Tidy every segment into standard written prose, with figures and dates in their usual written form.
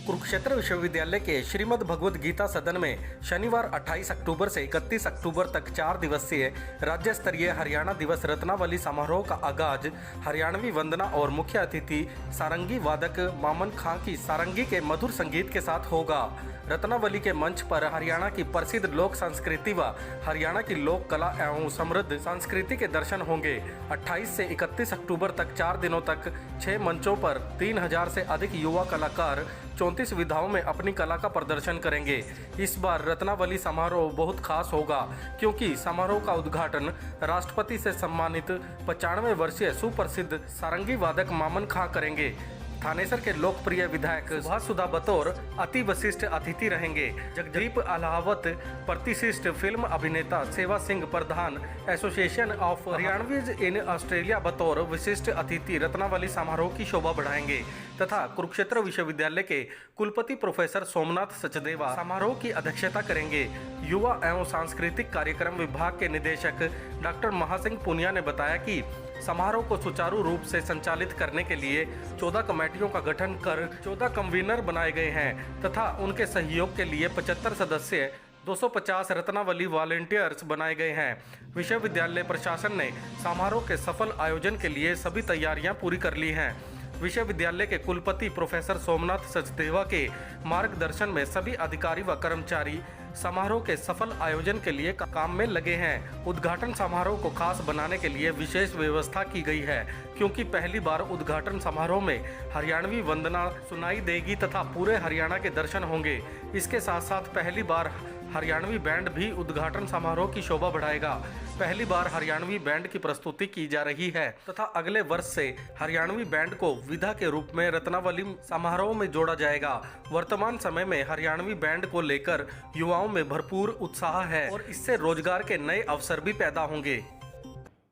कुरुक्षेत्र विश्वविद्यालय के श्रीमद् भगवद गीता सदन में शनिवार 28 अक्टूबर से 31 अक्टूबर तक 4 दिवसीय राज्य स्तरीय हरियाणा दिवस रत्नावली समारोह का आगाज हरियाणवी वंदना और मुख्य अतिथि सारंगी वादक मामन खां की सारंगी के मधुर संगीत के साथ होगा। रत्नावली के मंच पर हरियाणा की प्रसिद्ध लोक संस्कृति व हरियाणा की लोक कला एवं समृद्ध संस्कृति के दर्शन होंगे। 28 से 31 अक्टूबर तक 4 दिनों तक 6 मंचों पर 3000 से अधिक युवा कलाकार 34 विधाओं में अपनी कला का प्रदर्शन करेंगे। इस बार रत्नावली समारोह बहुत खास होगा क्योंकि समारोह का उद्घाटन राष्ट्रपति से सम्मानित 95 वर्षीय सुप्रसिद्ध सारंगी वादक मामन खां करेंगे। थानेसर के लोकप्रिय विधायक सुभाषसुधा बतौर अति विशिष्ट अतिथि रहेंगे। जगदीप अलावत प्रतिष्ठित फिल्म अभिनेता सेवा सिंह प्रधान association of Haryanvis in Australia बतौर विशिष्ट अतिथि रत्नावली समारोह की शोभा बढ़ाएंगे तथा कुरुक्षेत्र विश्वविद्यालय के कुलपति प्रोफेसर सोमनाथ सचदेवा समारोह की अध्यक्षता करेंगे। युवा एवं सांस्कृतिक कार्यक्रम विभाग के निदेशक डॉक्टर महासिंह पुनिया ने बताया कि समारोह को सुचारू रूप से संचालित करने के लिए 14 कमेटियों का गठन कर 14 कन्वीनर बनाए गए हैं तथा उनके सहयोग के लिए 75 सदस्य 250 रत्नावली वॉलंटियर्स बनाए गए हैं। विश्वविद्यालय प्रशासन ने समारोह के सफल आयोजन के लिए सभी तैयारियां पूरी कर ली हैं। विश्वविद्यालय के कुलपति प्रोफेसर सोमनाथ सचदेवा के मार्गदर्शन में सभी अधिकारी व कर्मचारी समारोह के सफल आयोजन के लिए काम में लगे हैं। उद्घाटन समारोह को खास बनाने के लिए विशेष व्यवस्था की गई है क्योंकि पहली बार उद्घाटन समारोह में हरियाणवी वंदना सुनाई देगी तथा पूरे हरियाणा के दर्शन होंगे। इसके साथ साथ पहली बार हरियाणवी बैंड भी उद्घाटन समारोह की शोभा बढ़ाएगा। पहली बार हरियाणवी बैंड की प्रस्तुति की जा रही है तथा अगले वर्ष से हरियाणवी बैंड को विधा के रूप में रत्नावली समारोह में जोड़ा जाएगा। वर्तमान समय में हरियाणवी बैंड को लेकर युवाओं में भरपूर उत्साह है और इससे रोजगार के नए अवसर भी पैदा होंगे।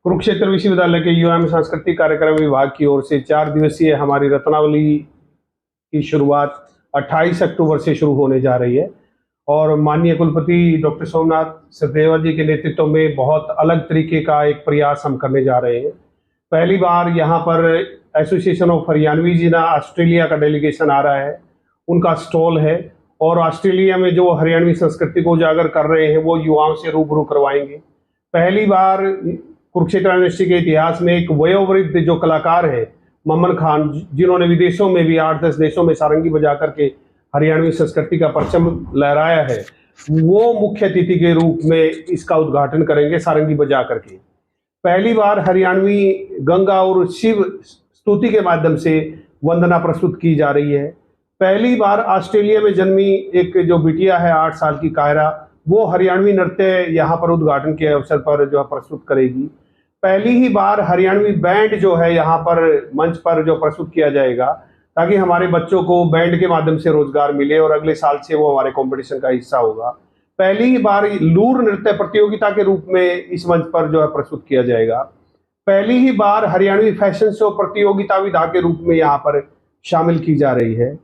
कुरुक्षेत्र विश्वविद्यालय के युवा एवं सांस्कृतिक कार्यक्रम विभाग की ओर से 4 दिवसीय हमारी रत्नावली की शुरुआत 28 अक्टूबर से शुरू होने जा रही है और माननीय कुलपति डॉक्टर सोमनाथ सचदेवा जी के नेतृत्व में बहुत अलग तरीके का एक प्रयास हम करने जा रहे हैं। पहली बार यहाँ पर association of Haryanvis in Australia का डेलीगेशन आ रहा है, उनका स्टॉल है और ऑस्ट्रेलिया में जो हरियाणवी संस्कृति को उजागर कर रहे हैं वो युवाओं से रूबरू करवाएंगे। पहली बार कुरुक्षेत्र यूनिवर्सिटी के इतिहास में एक वयोवृद्ध जो कलाकार है मामन खान, जिन्होंने विदेशों में भी 8-10 देशों में सारंगी बजा करके हरियाणवी संस्कृति का परचम लहराया है, वो मुख्य अतिथि के रूप में इसका उद्घाटन करेंगे सारंगी बजा करके। पहली बार हरियाणवी गंगा और शिव स्तुति के माध्यम से वंदना प्रस्तुत की जा रही है। पहली बार ऑस्ट्रेलिया में जन्मी एक जो बिटिया है 8 साल की कायरा, वो हरियाणवी नृत्य यहाँ पर उद्घाटन के अवसर पर जो है प्रस्तुत करेगी। पहली ही बार हरियाणवी बैंड जो है यहाँ पर मंच पर जो प्रस्तुत किया जाएगा ताकि हमारे बच्चों को बैंड के माध्यम से रोजगार मिले और अगले साल से वो हमारे कंपटीशन का हिस्सा होगा। पहली ही बार लूर नृत्य प्रतियोगिता के रूप में इस मंच पर जो है प्रस्तुत किया जाएगा। पहली ही बार हरियाणवी फैशन शो प्रतियोगिता विधा के रूप में यहाँ पर शामिल की जा रही है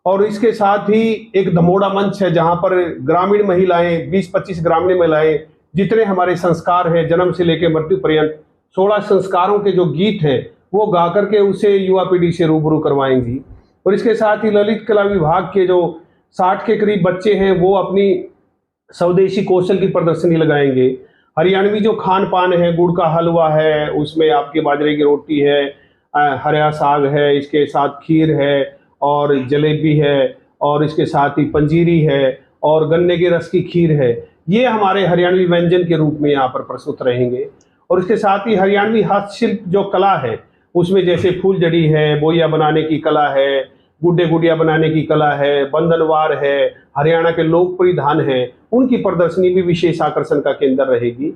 और इसके साथ ही एक दमोड़ा मंच है जहाँ पर ग्रामीण महिलाएं 20-25 ग्रामीण महिलाएं जितने हमारे संस्कार हैं जन्म से लेकर मृत्यु पर्यंत 16 संस्कारों के जो गीत हैं वो गा करके उसे युवा पीढ़ी से रूबरू करवाएंगी। और इसके साथ ही ललित कला विभाग के जो 60 के करीब बच्चे हैं वो अपनी स्वदेशी कौशल की प्रदर्शनी लगाएंगे। हरियाणवी जो खान पान है, गुड़ का हलवा है, उसमें आपके बाजरे की रोटी है, हरा साग है, इसके साथ खीर है और जलेबी है और इसके साथ ही पंजीरी है और गन्ने के रस की खीर है, ये हमारे हरियाणवी व्यंजन के रूप में यहाँ पर प्रस्तुत रहेंगे। और इसके साथ ही हरियाणवी हस्तशिल्प जो कला है उसमें जैसे फूल जड़ी है, बोइया बनाने की कला है, गुड्डे गुड़िया बनाने की कला है, बंधनवार है, हरियाणा के लोक परिधान है, उनकी प्रदर्शनी भी विशेष आकर्षण का केंद्र रहेगी।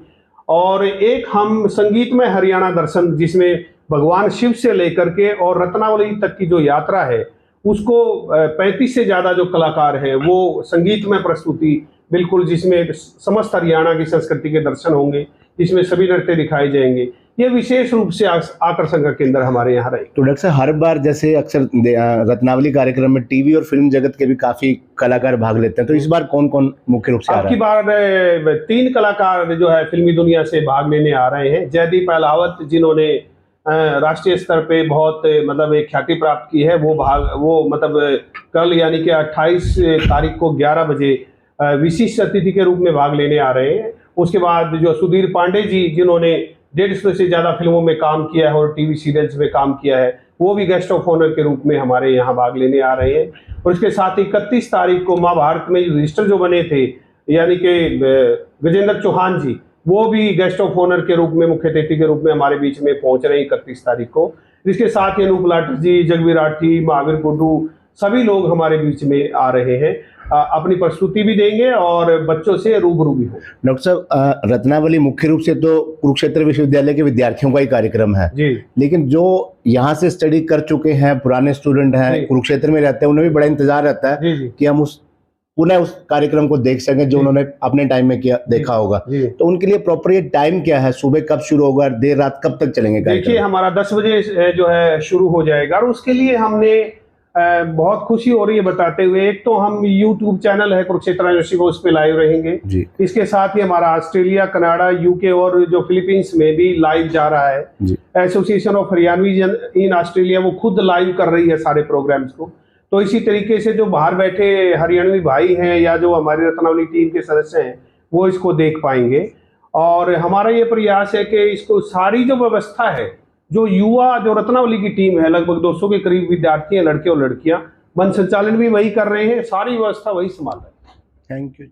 और एक हम संगीत में हरियाणा दर्शन जिसमें भगवान शिव से लेकर के और रत्नावली तक की जो यात्रा है उसको 35 से ज़्यादा जो कलाकार हैं वो संगीत में प्रस्तुति बिल्कुल जिसमें समस्त हरियाणा की संस्कृति के दर्शन होंगे, इसमें सभी नृत्य दिखाए जाएंगे। ये विशेष रूप से आकर्षण का केंद्र हमारे यहाँ रहे। तो डॉक्टर साहब, हर बार जैसे अक्सर रत्नावली कार्यक्रम में टीवी और फिल्म जगत के भी काफी कलाकार भाग लेते हैं, तो इस बार कौन कौन मुख्य रूप से आ रहा है? आपकी बार 3 कलाकार जो है फिल्मी दुनिया से भाग लेने आ रहे हैं। जयदीप अलावत जिन्होंने राष्ट्रीय स्तर पे बहुत मतलब एक ख्याति प्राप्त की है। वो मतलब कल यानी कि 28 तारीख को 11 बजे विशिष्ट अतिथि के रूप में भाग लेने आ रहे हैं। उसके बाद जो सुधीर पांडे जी, जिन्होंने 150 से ज़्यादा फिल्मों में काम किया है और टीवी सीरियल्स में काम किया है, वो भी गेस्ट ऑफ ऑनर के रूप में हमारे यहाँ भाग लेने आ रहे हैं। और इसके साथ 31 तारीख को महाभारत में रजिस्टर जो बने थे, यानी कि गजेंद्र चौहान जी, वो भी गेस्ट ऑफ ऑनर के रूप में, मुख्य अतिथि के रूप में हमारे बीच में पहुंच रहे हैं 31 तारीख को। इसके साथ ही अनूप लाटर जी, जगबीर राठी, महावीर गुड्डू, सभी लोग हमारे बीच में आ रहे हैं। अपनी प्रस्तुति भी देंगे और बच्चों से रूबरू भी हो। डॉक्टर साहब, रत्नावली मुख्य रूप से तो कुरुक्षेत्र विश्वविद्यालय के विद्यार्थियों का ही कार्यक्रम है जी, लेकिन जो यहाँ से स्टडी कर चुके हैं, पुराने स्टूडेंट हैं, कुरुक्षेत्र में रहते हैं, उन्हें भी बड़ा इंतजार रहता है जी, जी, कि हम पुनः उस कार्यक्रम को देख सकें जो उन्होंने अपने टाइम में किया देखा होगा। तो उनके लिए अप्रोप्रिएट टाइम क्या है? सुबह कब शुरू होगा, देर रात कब तक चलेंगे? देखिए, हमारा 10 बजे जो है शुरू हो जाएगा और उसके लिए हमने बहुत खुशी हो रही है बताते हुए, एक तो हम YouTube चैनल है कुरुक्षेत्र यूनिवर्सिटी को, उस पर लाइव रहेंगे जी। इसके साथ ही हमारा ऑस्ट्रेलिया, कनाडा, यूके और जो फिलीपींस में भी लाइव जा रहा है। Association of Haryanvi in Australia वो खुद लाइव कर रही है सारे प्रोग्राम्स को। तो इसी तरीके से जो बाहर बैठे हरियाणवी भाई हैं या जो हमारी रत्नावली टीम के सदस्य हैं, वो इसको देख पाएंगे। और हमारा ये प्रयास है कि इसको सारी जो व्यवस्था है, जो युवा, जो रत्नावली की टीम है, लगभग 200 के करीब विद्यार्थी हैं, लड़के और लड़कियां, मंच संचालन भी वही कर रहे हैं, सारी व्यवस्था वही संभाल रहे हैं। Thank you.